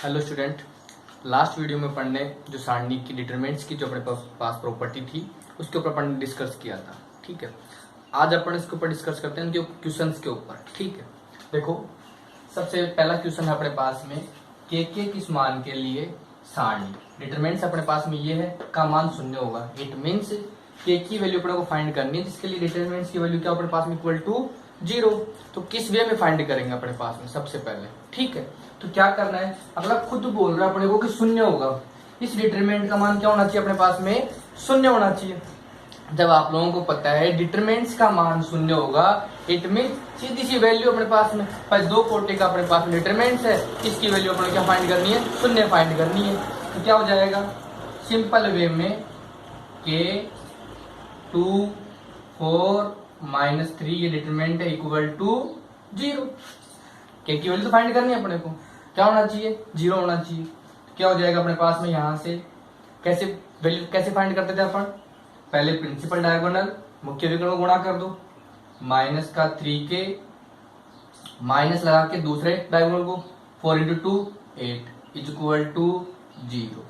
Hello student, last video में पढ़ने जो सारणी की डिटरमिनेंट्स की जो अपने पास प्रॉपर्टी थी उसके ऊपर अपन ने डिस्कस किया था। ठीक है, आज अपन इसके ऊपर डिस्कस करते हैं जो क्वेश्चंस के ऊपर। ठीक है, देखो सबसे पहला क्वेश्चन है अपने पास में के किस मान के लिए सारणी डिटरमिनेंट्स अपने पास में ये है का मान शून्य होगा। इट मीन्स के की वैल्यू अपने को फाइंड करनी है जिसके लिए डिटरमिनेंट्स की वैल्यू क्या अपने पास में इक्वल टू 0। तो किस वे में फाइंड करेंगे अपने पास में सबसे पहले। ठीक है, तो क्या करना है, अगला खुद बोल रहा है अपने को कि शून्य होगा, इस डिटरमिनेंट का मान क्या होना चाहिए अपने पास में, शून्य होना चाहिए। जब आप लोगों को पता है डिटरमिनेंट्स का मान शून्य होगा, इट मीन सीधी सी वैल्यू अपने पास में पर दो कोटि का अपने पास में डिटरमिनेंट्स है, इसकी वैल्यू अपने क्या फाइंड करनी है, शून्य फाइंड करनी है। तो क्या हो जाएगा सिंपल वे में के 2 4 -3 ये डिटरमिनेंट है इक्वल टू 0। के की वैल्यू तो फाइंड करनी है अपने को, क्या होना चाहिए, 0 होना चाहिए। तो क्या हो जाएगा अपने पास में यहाँ से कैसे वैल्यू कैसे फाइंड करते थे अपन, पहले प्रिंसिपल डायगोनल मुख्य विकर्ण को गुणा कर दो, माइनस का 3k माइनस लगा के दूसरे डायगोनल को 4 × 2 8 इक्वल टू 0।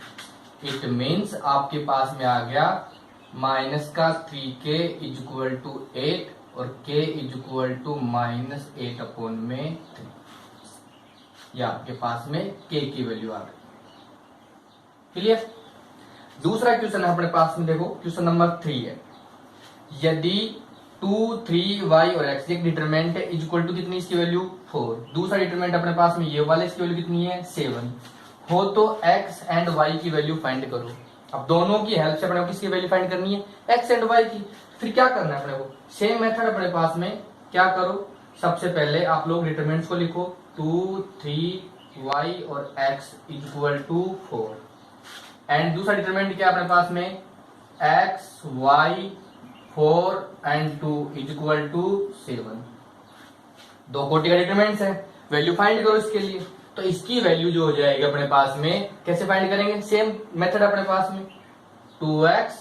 इट मीन्स आपके पास में आ गया माइनस का 3k इक्वल टू 8 और k इक्वल टू -8/3। या आपके पास में k की वैल्यू आ गई। क्लियर। दूसरा क्वेश्चन है अपने पास में, देखो क्वेश्चन नंबर 3 है, यदि 2 3 y और x एक डिटरमिनेंट है इक्वल टू कितनी, इसकी वैल्यू 4। दूसरा डिटरमिनेंट अपने पास में ये वाले, इसकी वैल्यू कितनी है 7 हो, तो x एंड y की वैल्यू फाइंड करो। अब दोनों की हेल्प से अपने को किसकी वैल्यू फाइंड करनी है, x एंड y की। फिर क्या करना है अपने को, सेम मेथड अपने पास में, क्या करो सबसे पहले आप लोग डिटरमिनेंट्स को लिखो 2 3 y और x इक्वल टू 4 एंड दूसरा डिटरमिनेंट क्या अपने पास में x y 4 एंड 2 इक्वल टू 7। दो कोटि का डिटरमिनेंट्स है, वैल्यू फाइंड करो इसके लिए। तो इसकी वैल्यू जो हो जाएगी अपने पास में, कैसे फाइंड करेंगे, सेम मेथड अपने पास में 2x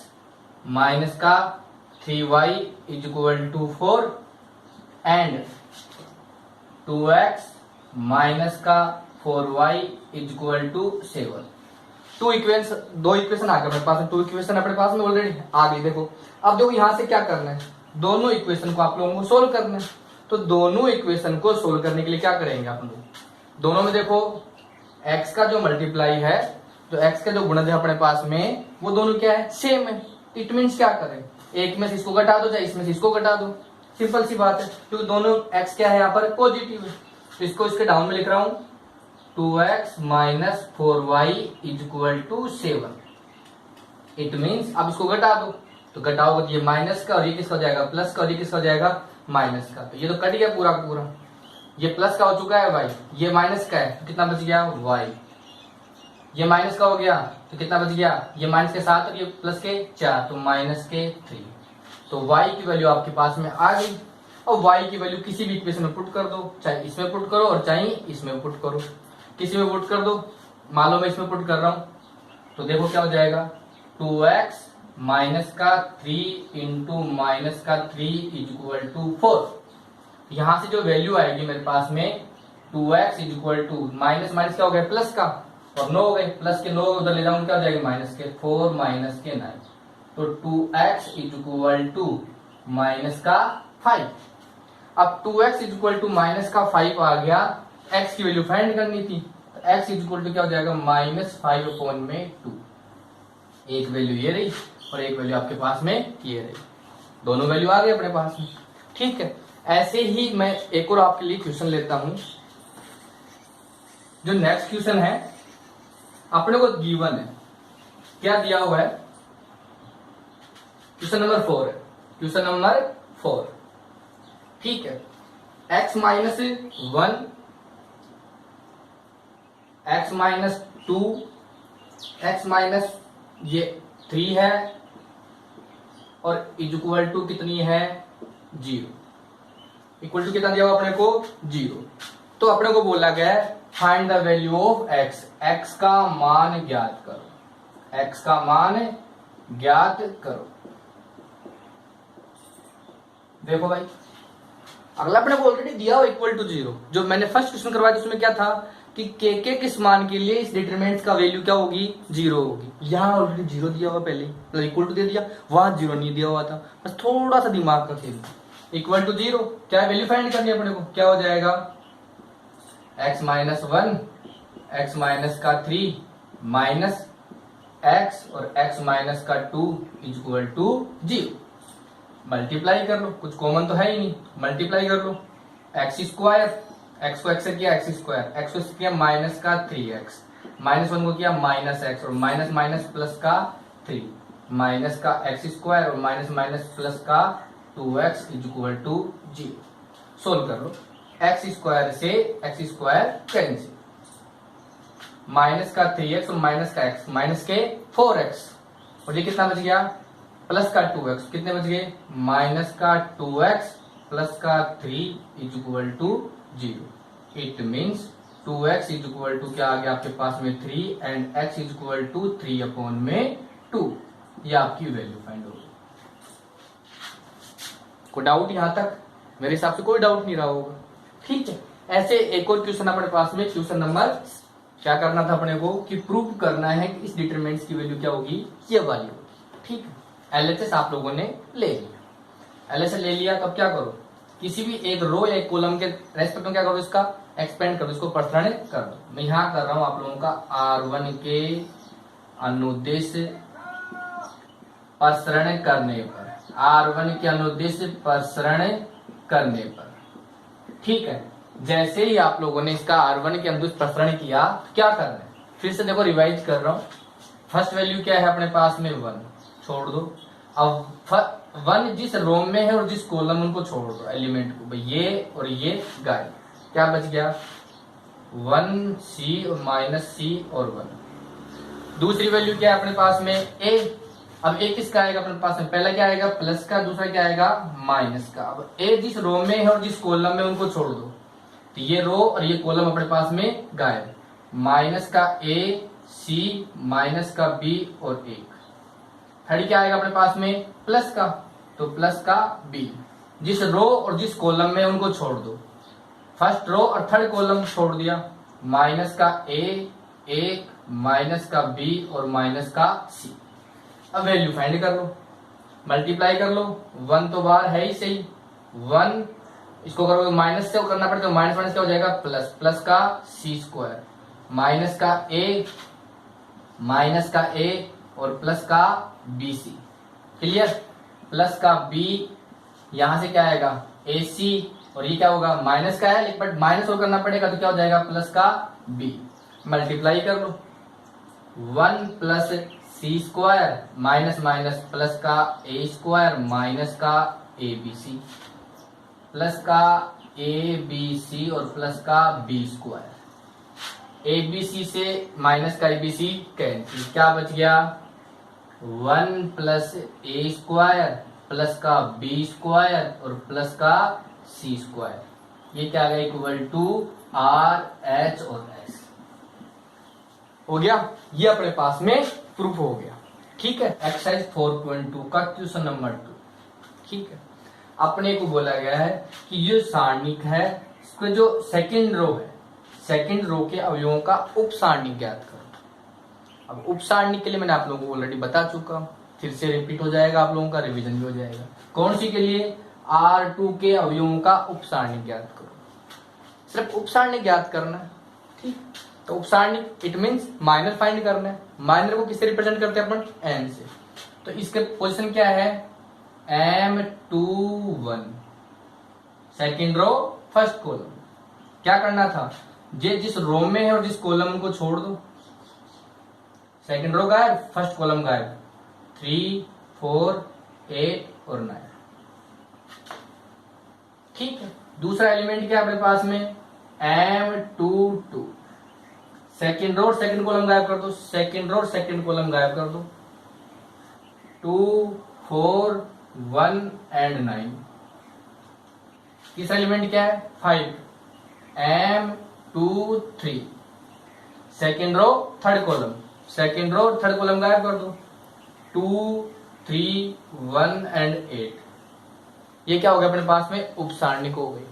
माइनस का 3y equal to 4 and 2x minus का 4y इक्वल टू 7। दो इक्वेशन आ गए अपने पास में, 2 इक्वेशन अपने पास में ऑलरेडी आ गई। देखो अब देखो यहां से क्या करना है, दोनों इक्वेशन को आप लोगों को सोल्व करना है। तो दोनों इक्वेशन को सोल्व करने के लिए क्या करेंगे आप लोग, दोनों में देखो x का जो मल्टीप्लाई है, जो x का जो गुणज है अपने पास में, वो दोनों क्या है, सेम है। इट मीन्स क्या करें, एक में से इसको घटा दो चाहे इसमें से इसको घटा दो, सिंपल सी बात है, क्योंकि दोनों x क्या है यहाँ पर पॉजिटिव है। तो इसको इसके डाउन में लिख रहा हूं 2x minus 4y equal to 7। It means अब इसको घटा दो, तो घटाओगे तो ये माइनस का और ये किसका हो जाएगा प्लस का और ये किसका हो जाएगा माइनस का। तो ये तो कट गया पूरा का पूरा, ये प्लस का हो चुका है y, ये माइनस का है तो कितना बच गया y, ये माइनस का हो गया तो कितना बच गया, ये माइनस के 7 और ये प्लस के 4 तो माइनस के 3। तो y की वैल्यू आपके पास में आ गई। और y की वैल्यू किसी भी इक्वेशन में पुट कर दो, चाहे इसमें पुट करो और चाहे इसमें पुट करो, किसी में पुट कर दो, मान लो मैं इसमें पुट कर रहा हूं, तो देखो क्या हो जाएगा 2x माइनस का 3 इंटू माइनस का 3 इक्वल टू 4। यहां से जो वैल्यू आएगी मेरे पास में 2x equal to minus minus क्या हो गया प्लस का और 9 हो गए, प्लस के 9 उधर ले जाऊंगा क्या हो जाएगा माइनस के 4 माइनस के 9। तो 2x इक्वल टू माइनस का 5। अब 2x इक्वल टू माइनस का 5 आ गया, x की वैल्यू फाइंड करनी थी, तो x इक्वल टू क्या हो जाएगा -5/2। एक वैल्यू ये रही और एक वैल्यू आपके पास में ये रही, दोनों वैल्यू आ गई अपने पास में। ठीक है, ऐसे ही मैं एक और आपके लिए क्वेश्चन लेता हूं। जो नेक्स्ट क्वेश्चन है अपने को गिवन है, क्या दिया हुआ है, क्वेश्चन नंबर 4 है, क्वेश्चन नंबर 4। ठीक है, x minus 1 x minus 2 x minus ये 3 है और इक्वल टू कितनी है 0। इक्वल टू कितना दिया हुआ अपने को 0। तो अपने को बोला गया है find the value of x, x का मान ज्ञात करो, x का मान ज्ञात करो। देखो भाई अगला अपने को ऑलरेडी दिया हो इक्वल टू 0, जो मैंने फर्स्ट क्वेश्चन करवाया उसमें क्या था कि के किस मान के लिए इस डिटरमिनेंट का वैल्यू क्या होगी, 0 होगी। यहाँ ऑलरेडी 0 दिया हुआ पहले, मतलब इक्वल टू दे दिया, वहां 0 नहीं दिया हुआ था, बस थोड़ा सा दिमाग का खेल। इक्वल टू 0 क्या वैल्यू फाइंड करनी है अपने को, क्या हो जाएगा x माइनस 1 x माइनस का 3 माइनस x और x माइनस का 2 इज इक्वल टू 0। मल्टीप्लाई कर लो, कुछ कॉमन तो है ही नहीं, मल्टीप्लाई कर लो। एक्स स्क्वायर, एक्स को एक्स से किया एक्स स्क्वायर, एक्स को किया माइनस का 3x, माइनस 1 को किया माइनस x और माइनस माइनस प्लस का 3, माइनस का एक्स स्क्वायर और माइनस माइनस प्लस का 2x is equal to 0। Solve कर लो, एक्स स्क्वायर से एक्स स्क्वायर कैंसिल, माइनस का 3x और माइनस का x, माइनस के 4x और ये कितना बच गया प्लस का 2x, कितने बच गए माइनस का 2x प्लस का 3 is equal to 0। It means 2x is equal to क्या आ गया आपके पास में 3 and x is equal to 3 upon में 2। ये आपकी वैल्यू फाइंड होगी। कोई डाउट यहां तक? मेरे हिसाब से कोई डाउट नहीं रहा होगा, ठीक है। ऐसे एक और क्वेश्चन अपने पास में, क्वेश्चन नंबर क्या करना था अपने को कि प्रूव करना है कि इस डिटरमिनेंट्स की वैल्यू क्या होगी, ये वाली होगी, ठीक है। एलएचएस आप लोगों ने ले लिया, एलएचएस ले लिया, तब क्या करो किसी भी एक रो या एक कॉलम के रेस्पेक्ट में क्या करो, इसका एक्सपेंड करो, इसको प्रसारण कर दो। मैं यहां कर रहा हूं आप लोगों का R1 के अनुदेश प्रसरण करने पर, R1 के अनुदेश प्रसरण करने पर, ठीक है। जैसे ही आप लोगों ने इसका R1 के अनुदेश प्रसरण किया, क्या करना है, फिर से देखो रिवाइज कर रहा हूं। फर्स्ट वैल्यू क्या है अपने पास में 1, छोड़ दो। अब 1 जिस रो में है और जिस कॉलम उनको छोड़ दो, एलिमेंट को, ये और ये गायब, क्या बच गया 1c और माइनस c और 1। दूसरी वैल्यू क्या है अपने पास में a। अब a किसका आएगा अपने पास में, पहला क्या आएगा प्लस का, दूसरा क्या आएगा माइनस का। अब a जिस रो में है और जिस कॉलम में उनको छोड़ दो, तो ये रो और ये कॉलम अपने पास में गायब, माइनस का a c माइनस का b और 1। थर्ड क्या आएगा अपने पास में प्लस का, तो प्लस का b। जिस रो और जिस कॉलम में उनको छोड़ दो, फर्स्ट रो और थर्ड कॉलम छोड़ दिया, माइनस का a 1 माइनस का b और माइनस का c। अब वैल्यू फाइंड कर लो, मल्टीप्लाई कर लो, 1 तो बाहर है ही सही, 1 इसको करोगे माइनस से करना पड़ेगा, तो माइनस माइनस क्या हो जाएगा प्लस, प्लस का c स्क्वायर माइनस का a और प्लस का bc। क्लियर, प्लस का b यहां से क्या आएगा ac और ये क्या होगा माइनस का है, बट माइनस और करना पड़ेगा, तो क्या हो जाएगा प्लस का b। मल्टीप्लाई कर लो, 1 plus c square minus minus plus का a स्क्वायर माइनस का abc, प्लस का abc और प्लस का b स्क्वायर। abc से माइनस का abc कैंसिल, क्या बच गया 1 प्लस a स्क्वायर प्लस का b स्क्वायर और प्लस का c स्क्वायर। ये क्या आ गया इक्वल टू r h और s। हो गया, ये अपने पास में प्रूफ हो गया, ठीक है। एक्सरसाइज 4.2 का क्वेश्चन नंबर 2, ठीक है। अपने को बोला गया है कि ये सारणिक है, इसका जो सेकंड रो है, सेकंड रो के अवयवों का उप सारणिक ज्ञात करो। अब उप सारणिक के लिए मैंने आप लोगों को ऑलरेडी बता चुका हूं, फिर से रिपीट हो जाएगा, आप लोगों का रिवीजन भी हो जाएगा। कौन सी के लिए, R2 के अवयवों का उप सारणिक ज्ञात करो, सिर्फ उप सारणिक ज्ञात करना है, ठीक। तो उप सारणिक इट मींस माइनर फाइंड करना है। माइनर को किससे रिप्रेजेंट करते हैं अपन, m से। तो इसके पोजीशन क्या है m2 1, second row first column. क्या करना था, जे जिस रो में है और जिस कॉलम को छोड़ दो, सेकेंड रो गायब फर्स्ट कॉलम गायब, 3 4 8 और 9, ठीक है। दूसरा एलिमेंट क्या है अपने पास में m2 सेकेंड रो और सेकेंड कॉलम गायब कर दो, सेकेंड रो और सेकेंड कॉलम गायब कर दो, 2 4 1 एंड 9। तीसरा एलिमेंट क्या है 5 m2 second row third column, second row third column गायब कर दो, 2 3 1 एंड 8। ये क्या हो गया अपने पास में उप सारणिक हो गई।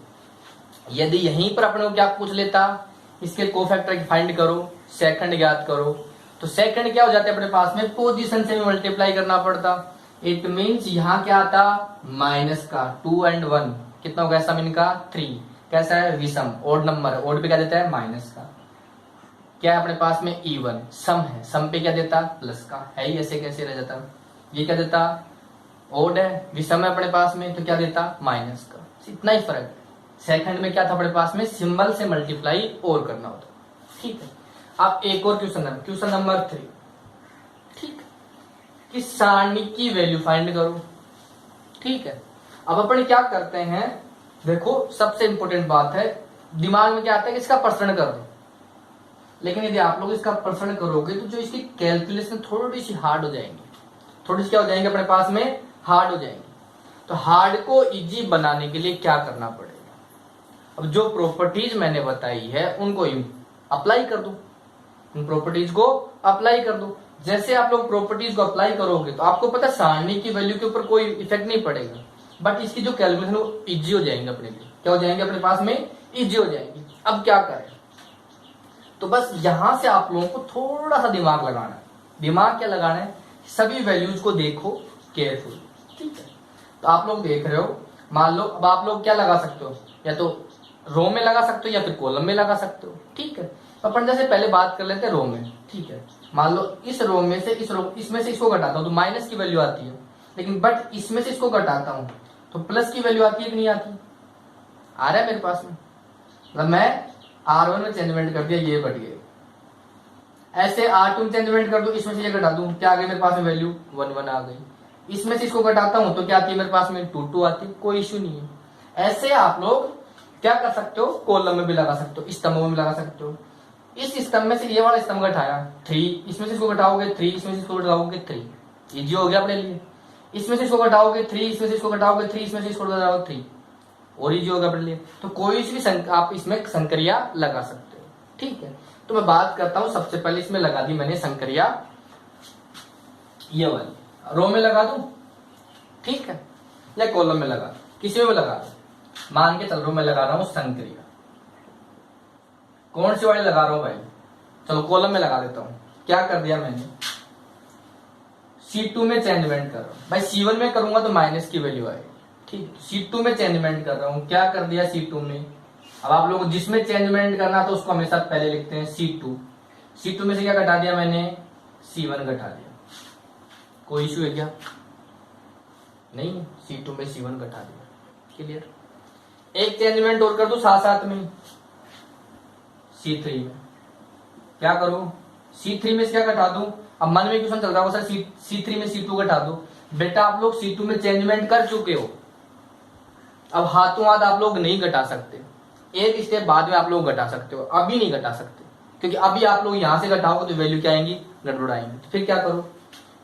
यदि यहीं पर अपने को क्या पूछ लेता इसके कोफैक्टर फाइंड करो, सेकंड ज्ञात करो। तो सेकंड क्या हो जाता है अपने पास में, पोजीशन से भी मल्टीप्लाई करना पड़ता। इट मीन्स यहाँ क्या आता, माइनस का 2 and 1 कितना हो गया, सम इनका 3। कैसा है, विषम, ओड नंबर है, ओड पे क्या देता है, माइनस का। क्या है अपने पास में, इवन, सम है, सम पे क्या देता, प्लस का। है ही ऐसे कैसे रह जाता, ये क्या देता, ओड है, विषम है अपने पास में, तो क्या देता, माइनस का। इतना ही फर्क। सेकंड में क्या था अपने पास में, सिंबल से मल्टीप्लाई और करना होता। ठीक है, अब एक और क्वेश्चन है, क्वेश्चन नंबर 3। ठीक है, कि सारणी की वैल्यू फाइंड करो। ठीक है, अब अपन क्या करते हैं, देखो सबसे इंपॉर्टेंट बात है, दिमाग में क्या आता है कि इसका प्रश्न कर दो। लेकिन यदि आप लोग इसका प्रश्न करोगे तो जो इसकी कैलकुलेशन थोड़ी सी हार्ड हो जाएंगी, थोड़ी सी क्या हो जाएंगे अपने पास में, हार्ड हो जाएंगी। तो हार्ड को इजी बनाने के लिए क्या करना पड़ेगा, अब जो प्रॉपर्टीज मैंने बताई है उनको अप्लाई कर दो, उन प्रॉपर्टीज को अप्लाई कर दो। जैसे आप लोग प्रॉपर्टीज को अप्लाई करोगे तो आपको पता है सारणी की वैल्यू के ऊपर कोई इफेक्ट नहीं पड़ेगा, बट इसकी जो कैलकुलेशन वो इजी हो जाएंगे अपने लिए, क्या हो जाएंगे अपने पास में, इजी हो जाएंगी। अब क्या करें, तो बस यहां से आप लोगों को थोड़ा सा दिमाग लगाना है। दिमाग क्या लगाना है, सभी वैल्यूज को देखो केयरफुल। ठीक है, तो आप लोग देख रहे हो, मान लो अब आप लोग क्या लगा सकते हो, या तो रो में लगा सकते हो या फिर कॉलम में लगा सकते हो। ठीक है, तो अपन जैसे पहले बात कर लेते हैं रो में। ठीक है, मान लो इस रो में से इस रो, इसमें से इसको घटाता हूं तो माइनस की वैल्यू आती है, लेकिन बट इसमें से इसको घटाता हूं तो प्लस की वैल्यू आती है कि नहीं आती, आ रहा है मेरे पास में, मतलब मैं R1 में चेंजमेंट कर दिया, ये घट गए। ऐसे R2 में चेंजमेंट कर दूं, इसमें से ये घटा दूं, क्या आ गई मेरे पास में वैल्यू, 1 आ गई। इसमें से इसको घटाता हूं तो क्या आती है मेरे पास में, 2 आती है, कोई इश्यू नहीं है। ऐसे आप लोग क्या कर सकते हो, कॉलम में भी लगा सकते हो, स्तंभों में भी लगा सकते हो। इस स्तंभ में से ये वाला स्तंभ घटाया 3, इसमें से इसको घटाओगे 3, इसमें से इसको घटाओगे 3, इजी हो गया अपने लिए। इसमें से इसको घटाओगे 3, इसमें से इसको घटाओगे 3, इसमें से इसको घटाओगे 3, और इजी होगा अपने लिए। तो कोई भी आप इसमें संक्रिया लगा सकते हो। ठीक है, तो मैं बात करता हूं, सबसे पहले इसमें लगा दी मैंने संक्रिया, ये वाली रो में लगा दूं, ठीक है, या कॉलम में लगा, किसी में लगा दो। मान के चल रहा हूं मैं लगा रहा हूं संक्रिया, कौन सी वाली लगा रहा हूं भाई, चलो कॉलम में लगा देता हूं। क्या कर दिया मैंने, C2 में चेंजमेंट कर रहा हूं भाई, C1 में करूंगा तो माइनस की वैल्यू आएगी। ठीक, C2 में चेंजमेंट कर रहा हूं, क्या कर दिया C2 में। अब आप लोग जिसमें चेंजमेंट करना तो उसको हमेशा पहले लिखते हैं C2। C2 में से क्या घटा दिया मैंने, C1 घटा दिया। कोई इश्यू है क्या, नहीं, C2 में C1 घटा दिया, क्लियर। एक चेंजमेंट और कर दो साथ साथ में, C3 में क्या करूं, C3 में से क्या घटा दूं। अब मन में क्वेश्चन चल रहा होगा सर C3 में C2 घटा दो, बेटा आप लोग C2 में चेंजमेंट कर चुके हो, अब हाथों हाथ आप लोग नहीं घटा सकते, एक स्टेप बाद में आप लोग घटा सकते हो, अभी नहीं घटा सकते, क्योंकि अभी आप लोग यहां से घटाओगे तो वैल्यू क्या आएंगी, गड़बड़ आएंगी। तो फिर क्या करो,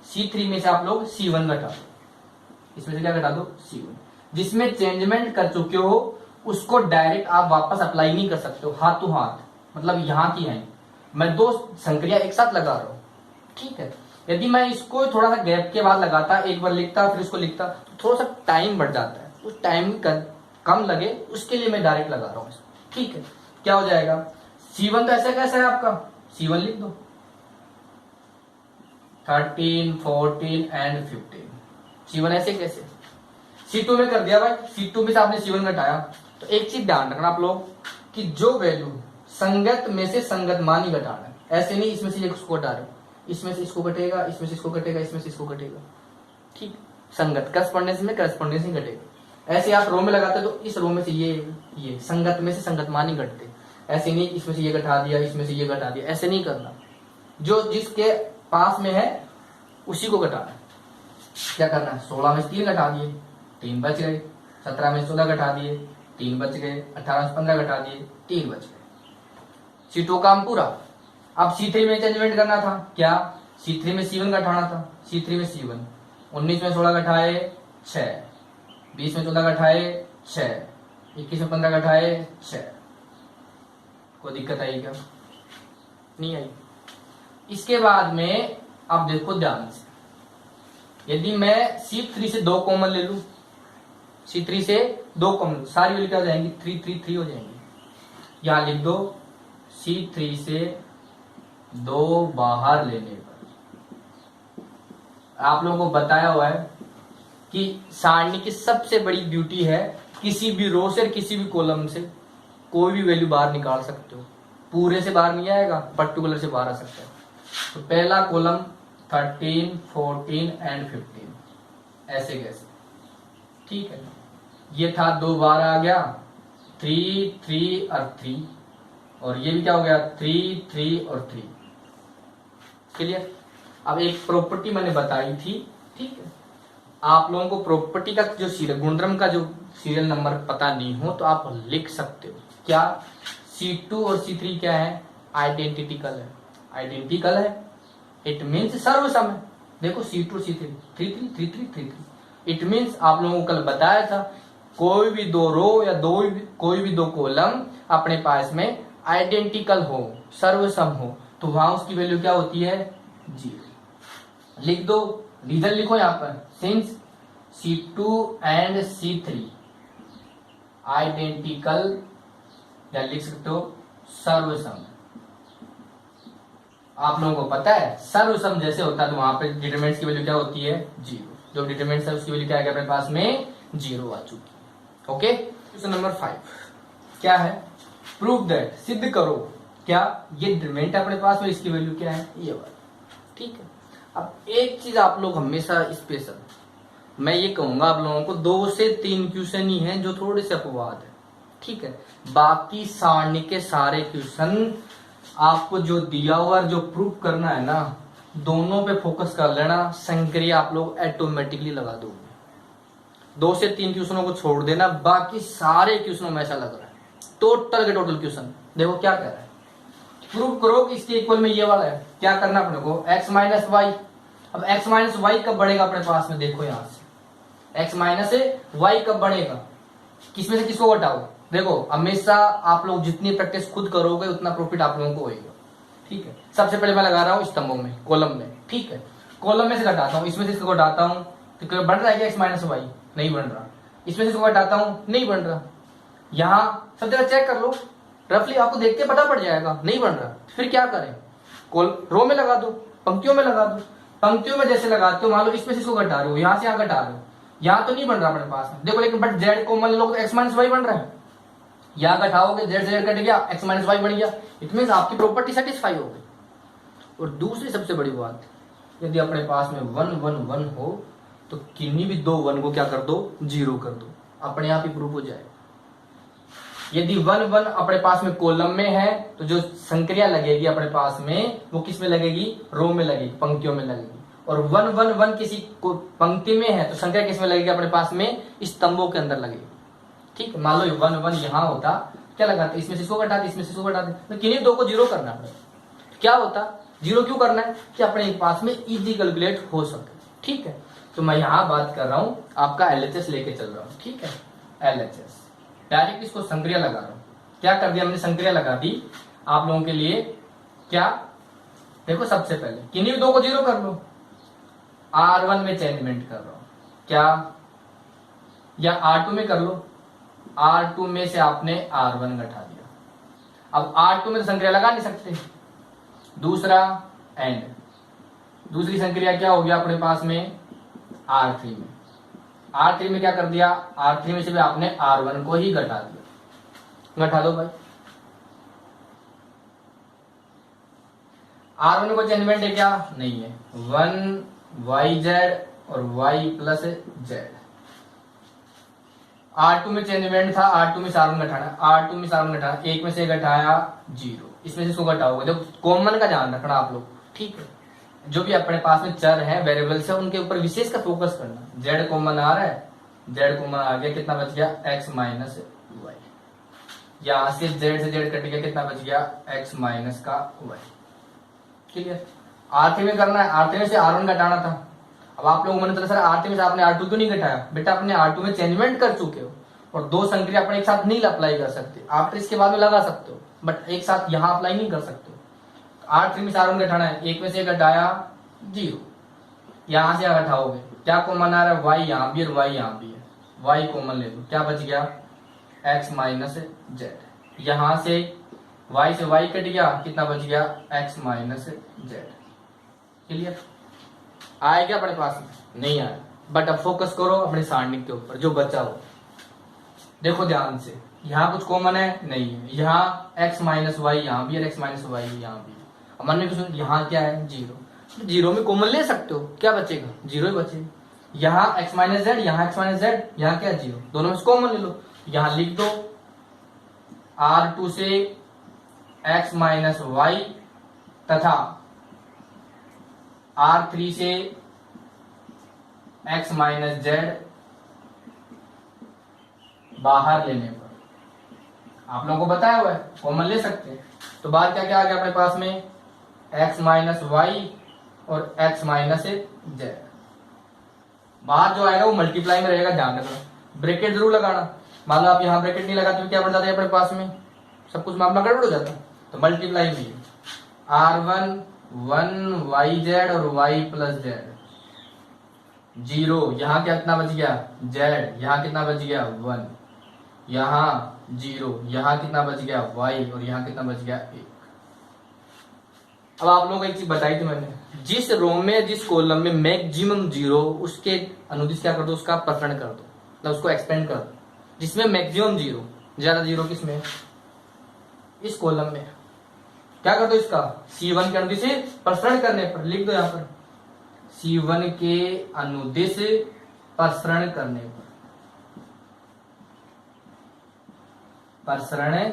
C3 में से आप लोग C1 घटा दो, इसमें से क्या घटा दो, C1। जिसमें चेंजमेंट कर चुके हो उसको डायरेक्ट आप वापस अप्लाई नहीं कर सकते हो, हाथों हाथ, मतलब यहां की है, मैं दो संक्रिया एक साथ लगा रहा हूं। ठीक है, यदि मैं इसको थोड़ा सा गैप के बाद लगाता, एक बार लिखता फिर इसको लिखता, तो थोड़ा सा टाइम बढ़ जाता है, उस टाइम कम लगे उसके लिए मैं डायरेक्ट लगा रहा हूं। ठीक है, क्या हो जाएगा, C1 तो ऐसा कैसा है आपका, C1 लिख दो, 13, 14 एंड 15, C1 ऐसे कैसे। C2 में कर दिया भाई, C2 में से आपने C1 घटाया, तो एक चीज ध्यान रखना आप लोग कि जो वैल्यू संगत में से संगत मान ही घटाना है, ऐसे नहीं इसमें से इसको घटा रहे हो, इसमें से इसको घटेगा, इसमें से इसको घटेगा, इसमें से इसको घटेगा। ठीक, संगत करस्पॉन्डेंस में करस्पॉन्डेंस ही घटेगा। ऐसे आप रो में लगाते तो इस रो में से ये संगत में से संगत मान ही घटते, ऐसे नहीं इसमें से ये घटा दिया, इसमें से ये घटा दिया, ऐसे नहीं करना, जो जिसके पास में है उसी को घटाना। क्या करना है, 16 में से 3 घटा दिए, 3 बच गए, 17 में 14 घटा दिए, 3 बच गए, 18 में 15 घटा दिए, 3 बच गए। C2 काम पूरा। अब C3 में चेंजमेंट करना था, क्या C3 में C1 घटाना था, C3 में C1, 19 में 16 घटाए 6, 20 में 14 घटाए 6, 21 में 15 घटाए 6। कोई दिक्कत आई क्या, नहीं आई। इसके बाद में अब देखो ध्यान से, यदि मैं C3 से 2 कॉमन ले लू, C3 से 2 कॉमन, सारी वैल्यू क्या हो जाएंगी, 3 3 3 हो जाएंगी। यहां लिख दो C3 से 2 बाहर लेने पर, आप लोगों को बताया हुआ है कि सारणी की सबसे बड़ी ब्यूटी है किसी भी रो से किसी भी कॉलम से कोई भी वैल्यू बाहर निकाल सकते हो। पूरे से बाहर नहीं आएगा, पर्टिकुलर से बाहर आ सकता है। तो पहला कॉलम 13, 14 एंड 15 ऐसे कैसे, ठीक है। ये था 2 बार आ गया, 3, 3 और 3, और ये भी क्या हो गया 3, 3 और 3। क्लियर। अब एक प्रॉपर्टी मैंने बताई थी, ठीक है। आप लोगों को प्रॉपर्टी का जो सीरियल गुणधर्म का जो सीरियल नंबर पता नहीं हो तो आप लिख सकते हो। क्या C2 और C3 क्या है, आइडेंटिकल है। आइडेंटिकल है इट मीन्स सर्वसम है। देखो C2 और C3 33 33 33, इट मीन्स आप लोगों को कल बताया था कोई भी 2 रो या कोई भी 2 कॉलम अपने पास में आइडेंटिकल हो, सर्वसम हो, तो वहां उसकी वैल्यू क्या होती है 0। लिख दो, रीजन लिखो यहां पर, since C2 and C3 identical, या लिख सकते हो सर्वसम। आप लोगों को पता है सर्वसम जैसे होता है तो वहां पे डिटरमिनेंट्स की वैल्यू क्या होती है 0। जो डिटरमिनेंट्स है उसकी वैल्यू क्या है अपने पास में 0 आ चुकी है। ओके, क्वेश्चन नंबर 5 क्या है, प्रूव दैट, सिद्ध करो क्या ये डिटरमिनेंट अपने पास में इसकी वैल्यू क्या है ये वाला, ठीक है। अब एक चीज आप लोग हमेशा स्पेशल, मैं ये कहूंगा आप लोगों को 2 से 3 क्वेश्चन ही हैं जो थोड़े से अपवाद है, ठीक है। बाकी सारणी के सारे क्वेश्चन आपको जो दिया हुआ जो प्रूफ करना है ना, दोनों पे फोकस कर लेना, संक्रिया आप लोग ऑटोमेटिकली लगा दोगे। 2 से 3 क्वेश्चनों को छोड़ देना, बाकी सारे क्वेश्चनों में ऐसा लग रहा है टोटल के टोटल क्वेश्चन। देखो क्या कह रहा है, प्रूव करो कि इसके इक्वल में ये वाला है। क्या करना अपने को, x माइनस वाई। अब x माइनस वाई कब बढ़ेगा अपने पास में, देखो यहां से x माइनस वाई कब बढ़ेगा, किसमें से किसको घटाओ। देखो हमेशा आप लोग जितनी प्रैक्टिस खुद करोगे उतना प्रॉफिट आप लोगों को होगा, ठीक है। सबसे पहले मैं लगा रहा हूँ स्तंभों में, कॉलम में, ठीक है। कॉलम में से घटाता हूँ, इसमें से इसको घटाता हूँ तो बढ़ रहा है क्या x माइनस वाई, नहीं बन रहा। इसमें से इसको घटाता हूँ, नहीं बन रहा। यहाँ सब जगह चेक कर लो, रफली आपको देख के पता पड़ जाएगा नहीं बन रहा। फिर क्या करें, रो में लगा दो, पंक्तियों में लगा दो। पंक्तियों में जैसे लगाते हो, मान लो इसमें से इसको घटा रहे हो, यहाँ से यहाँ घटा रहे हो, यहाँ तो नहीं बन रहा अपने पास में, देखो। लेकिन बट जेड कॉमन लोग तो x माइनस वाई बन रहा है, यहाँ घटाओगे जेड से जेड कट गया, x माइनस वाई बन गया। इट मीन्स आपकी प्रॉपर्टी सेटिस्फाई हो गई। और दूसरी सबसे बड़ी बात, यदि अपने पास में 1 1 1 हो तो किन्हीं भी 2 1 को क्या कर दो 0 कर दो, अपने आप ही प्रूफ हो जाए। यदि 1 1 अपने पास में कॉलम में है तो जो संक्रिया लगेगी अपने पास में वो किस में लगेगी, रो में लगेगी, पंक्तियों में लगेगी। और 1 1 1 किसी को पंक्ति में है तो संक्रिया किस में लगेगी अपने पास में, स्तंभों के अंदर लगेगी, ठीक है। मान लो 1 1 यहाँ होता, क्या लगाते, इसमें से इसको घटाते, इसमें से इसको घटाते, तो किन्हीं 2 को 0 करना पड़ेगा। क्या होता, 0 क्यों करना है कि अपने पास में इजी कैलकुलेट हो सके, ठीक है। तो मैं यहाँ बात कर रहा हूँ आपका LHS लेके चल रहा हूँ, ठीक है। LHS डायरेक्ट इसको संक्रिया लगा रहा हूं। क्या कर दिया हमने, संक्रिया लगा दी आप लोगों के लिए। क्या देखो, सबसे पहले किन्हीं 2 को 0 कर लो, R1 में चेंजमेंट कर रहा हूं क्या, या R2 में कर लो, R2 में से आपने R1 घटा दिया। अब R2 में तो संक्रिया लगा नहीं सकते। दूसरा एंड, दूसरी संक्रिया क्या हो गया अपने पास में R3 में। R3 में क्या कर दिया, R3 में से भी आपने R1 को ही घटा दिया। घटा दो भाई, R1 को चेंजमेंट है क्या, नहीं है। 1 YZ और Y प्लस Z। R2 में चेंजमेंट था, R2 में से R1 घटाना, R2 में से R1 घटाना, एक में से घटाया 0, इसमें से इसको घटाओगे। देखो कॉमन का ध्यान रखना आप लोग, ठीक है। जो भी अपने पास में चर है, वेरिएबल्स है, उनके ऊपर विशेष का फोकस करना। जेड कॉमन आ रहा है, जेड कॉमन आ गया, कितना बच गया x माइनस वाई। यहां से जेड से जेड कट गया, कितना बच गया x माइनस का वाई। क्लियर। R3 में करना है, R3 में से R1 घटाना था। अब आप लोग मन तो सर R3 में से आपने R2 क्यों नहीं घटाया, बेटा अपने R2 में चेंजमेंट कर चुके हो और 2 संक्रिया अपने एक साथ नहीं अप्लाई कर सकते। आफ्टर इसके बाद में लगा सकते हो बट एक साथ यहां अप्लाई नहीं कर सकते। R3 में से R1 घटाना है, एक में से घटाया 0, यहां से घटाओगे, क्या कॉमन आ रहा है, y यहां भी और y यहां भी है, y कॉमन ले लो, क्या बच गया x माइनस जेड। यहां से y से y कट गया, कितना बच गया x माइनस जेड। क्लियर? आया क्या अपने पास में? नहीं आया। बट अब फोकस करो अपने सारणी के ऊपर जो बचा हो। देखो ध्यान से, यहाँ कुछ कॉमन है नहीं है, यहाँ x माइनस वाई यहाँ भी है, x माइनस वाई यहाँ भी है। अब मन में कुछ, यहाँ क्या है जीरो, जीरो में कॉमन ले सकते हो, क्या बचेगा जीरो ही बचेगा। यहाँ x माइनस जेड, यहाँ x माइनस जेड, यहाँ क्या जीरो, दोनों में से कॉमन ले लो। यहाँ लिख दो R2 से x माइनस वाई तथा R3 से x माइनस जेड बाहर लेने पर, आप लोगों को बताया हुआ है कॉमन ले सकते हैं। तो बाहर क्या क्या आ गया अपने पास में, x माइनस वाई और x माइनस जेड। बाहर जो आएगा वो मल्टीप्लाई में रहेगा, ध्यान रखना। ब्रैकेट जरूर लगाना, मान लो आप यहाँ ब्रैकेट नहीं लगाते तो क्या बन जाता है अपने पास में, सब कुछ मामला गड़बड़ हो जाता है। तो मल्टीप्लाई में R1 1 YZ और y प्लस जेड, जीरो, यहाँ क्या कितना बच गया जेड, यहाँ कितना बच गया 1, यहाँ जीरो, यहाँ कितना बच गया y और यहाँ कितना बच गया 1। अब आप लोगों को एक चीज बताई थी मैंने, जिस रो में जिस कॉलम में मैक्सिमम जीरो, उसके अनुदिश क्या कर दो, उसका प्रकरण कर दो, मतलब उसको एक्सपेंड कर दो। जिसमें मैक्सिमम जीरो, ज्यादा जीरो किसमें, इस कॉलम में, क्या कर दो इसका C1 के अनुदिश प्रसरण करने पर, लिख दो यहाँ पर C1 के अनुदिश प्रसरण करने पर, प्रसरण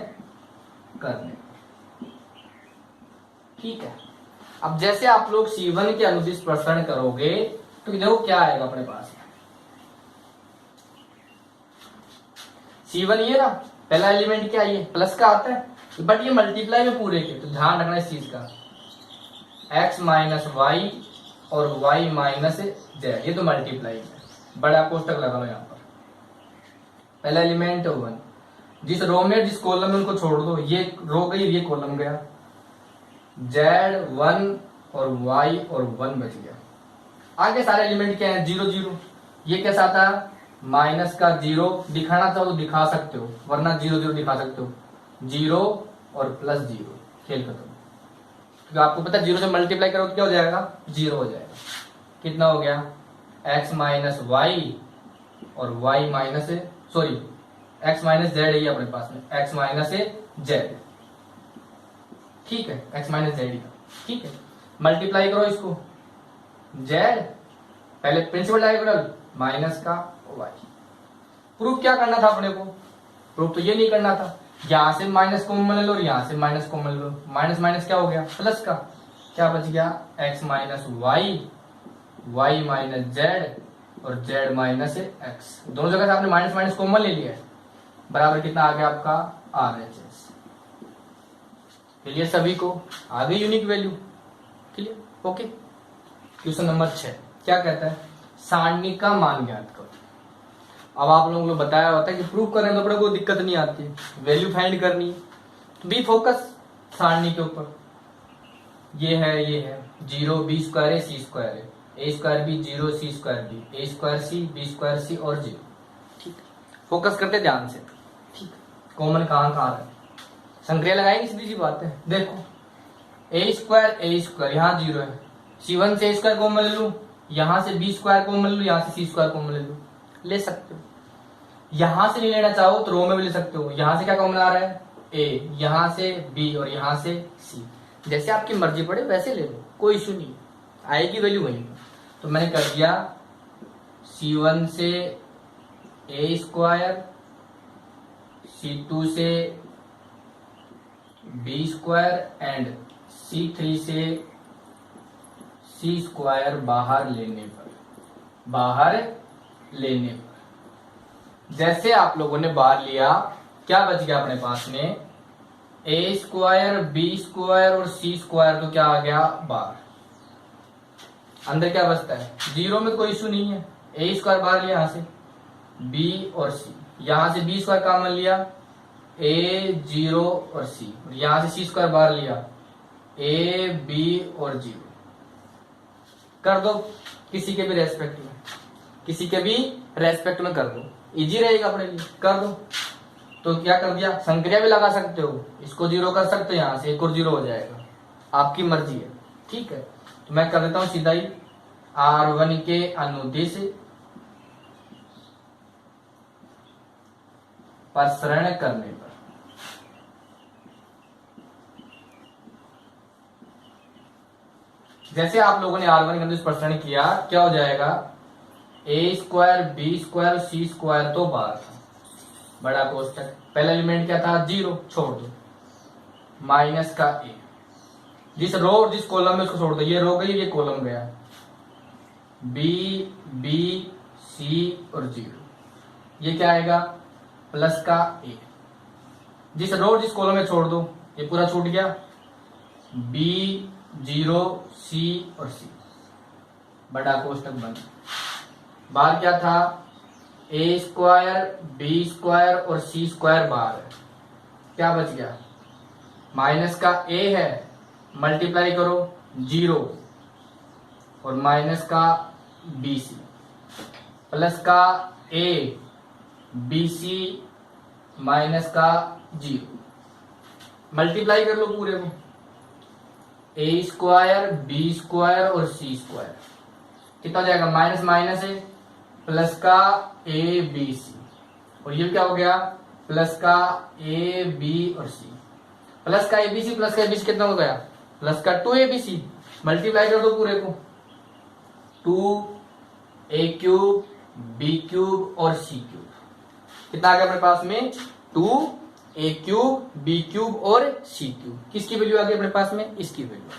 करने पर, ठीक है। अब जैसे आप लोग C1 के अनुदिश प्रसरण करोगे तो देखो क्या आएगा अपने पास, C1 ये ना पहला एलिमेंट क्या ये प्लस का आता है, बट ये मल्टीप्लाई में पूरे के, तो ध्यान रखना इस चीज का, x माइनस वाई और y माइनस जेड, ये तो मल्टीप्लाई है, बड़ा कोष्टक लगा लो यहाँ पर। पहला एलिमेंट 1, जिस रो में जिस कॉलम में उनको छोड़ दो, ये रो गई ये कॉलम गया, z1 और y और 1 बच गया। आगे सारे एलिमेंट क्या है 0 0, ये कैसा आता है माइनस का 0, दिखाना चाहो तो दिखा सकते हो, वरना 0 0 दिखा सकते हो, 0 और प्लस 0, खेल खत्म। तो आपको पता है 0 से मल्टीप्लाई करो तो क्या हो जाएगा 0 हो जाएगा। कितना हो गया x माइनस वाई और y minus sorry x minus Z है अपने पास में, x माइनस जेड, ठीक है, x माइनस जेड, ठीक है। मल्टीप्लाई करो इसको, z पहले प्रिंसिपल डायगोनल माइनस का y। प्रूफ क्या करना था अपने को, प्रूफ तो ये नहीं करना था, यहां से माइनस कॉमन ले लो और यहां से माइनस कॉमन ले लो, माइनस माइनस क्या हो गया प्लस का, क्या बच गया x minus Y, y minus Z और z माइनस एक्स। दोनों जगह से आपने माइनस माइनस कॉमन ले लिया है, बराबर कितना आ गया आपका RHS। क्लियर सभी को, आ गई unique value, clear okay. Question number 6 क्या कहता है, सारणी का मान ज्ञात करो। अब आप लोगों को बताया होता है कि प्रूव करने तो अपने को दिक्कत नहीं आती, वैल्यू फाइंड करनी है, तो बी फोकस सारणी के ऊपर, ये है 0 बी स्क्वायर है सी स्क्वायर है, ए स्क्वायर बी 0 सी स्क्वायर बी, ए स्क्वायर सी बी स्क्वायर सी और 0, ठीक। फोकस करते ध्यान से, ठीक। कॉमन कहाँ है, संक्रिया लगाएंगे, सीधी सी बात है। देखो ए स्क्वायर यहाँ 0 है, C1 से ए स्क्वायर कॉमन ले लूं, यहां से बी स्क्वायर कॉमन ले लूं, यहां से सी स्क्वायर कॉमन ले लूं, ले सकते हो। यहां से नहीं लेना चाहो तो रो में भी ले सकते हो, यहां से क्या कॉमन आ रहा है ए, यहां से बी और यहां से सी, जैसे आपकी मर्जी पड़े वैसे ले लो, कोई इश्यू नहीं, आएगी वैल्यू वही। तो मैंने कर दिया C1 से ए स्क्वायर, C2 से बी स्क्वायर एंड C3 से सी स्क्वायर बाहर लेने पर, जैसे आप लोगों ने बाहर लिया क्या बच गया अपने पास में, ए स्क्वायर बी स्क्वायर और सी स्क्वायर, तो क्या आ गया बाहर। अंदर क्या बचता है 0 में कोई इशू नहीं है, ए स्क्वायर बाहर लिया, यहां से बी और सी, यहां से बी स्क्वायर कॉमन लिया, ए 0 और सी, यहां से सी स्क्वायर बाहर लिया, ए बी और 0। कर दो किसी के भी रेस्पेक्ट में, कर दो, इजी रहेगा अपने लिए, कर दो। तो क्या कर दिया, संक्रिया भी लगा सकते हो, इसको 0 कर सकते हो, यहां से एक और 0 हो जाएगा, आपकी मर्जी है। ठीक है, तो मैं कर देता हूं सीधा ही R1 के अनुदिश प्रसरण करने पर जैसे आप लोगों ने R1 के अनुदिश प्रसरण किया, क्या हो जाएगा, a² b² c² तो 12 था, बड़ा कोष्टक, पहला एलिमेंट क्या था 0, छोड़ दो, माइनस का a, जिस रो और जिस कॉलम में उसको छोड़ दो, ये रो गई ये कॉलम गया, b b c और 0, ये क्या आएगा प्लस का a, जिस रो और जिस कॉलम में छोड़ दो ये पूरा छूट गया, b 0 c और c, बड़ा कोष्टक बंद। बाहर क्या था, a² b² और c² बाहर है, क्या बच गया, माइनस का a है, मल्टीप्लाई करो 0 और माइनस का bc प्लस का a bc माइनस का 0, मल्टीप्लाई कर लो पूरे को, a² b² और c², कितना हो जाएगा, माइनस माइनस है, प्लस का a b c, और ये क्या हो गया, प्लस का a b और c, प्लस का a b c प्लस का a b c कितना हो गया, प्लस का 2abc, मल्टीप्लाई कर दो पूरे को, 2a³ b³ और c³, कितना आ गया अपने पास में, 2a³ b³ और c³, किसकी वैल्यू आ गई अपने पास में, इसकी वैल्यू।